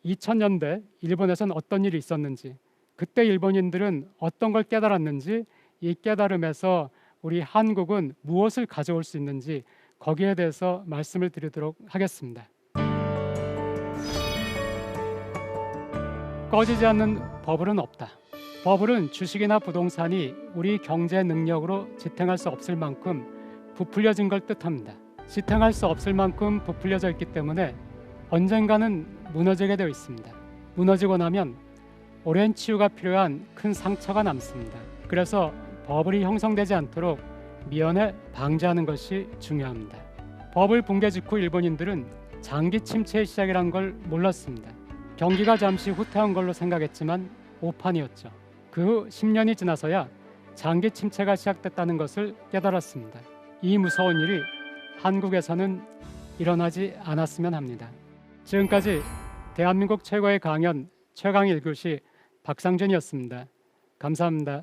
A: 2000년대 일본에서는 어떤 일이 있었는지, 그때 일본인들은 어떤 걸 깨달았는지, 이 깨달음에서 우리 한국은 무엇을 가져올 수 있는지 거기에 대해서 말씀을 드리도록 하겠습니다. 꺼지지 않는 버블은 없다. 버블은 주식이나 부동산이 우리 경제 능력으로 지탱할 수 없을 만큼 부풀려진 걸 뜻합니다. 지탱할 수 없을 만큼 부풀려져 있기 때문에 언젠가는 무너지게 되어 있습니다. 무너지고 나면 오랜 치유가 필요한 큰 상처가 남습니다. 그래서 버블이 형성되지 않도록 미연에 방지하는 것이 중요합니다. 버블 붕괴 직후 일본인들은 장기 침체의 시작이란 걸 몰랐습니다. 경기가 잠시 후퇴한 걸로 생각했지만 오판이었죠. 그 후 10년이 지나서야 장기 침체가 시작됐다는 것을 깨달았습니다. 이 무서운 일이 한국에서는 일어나지 않았으면 합니다. 지금까지 대한민국 최고의 강연 최강 1교시 박상준이었습니다. 감사합니다.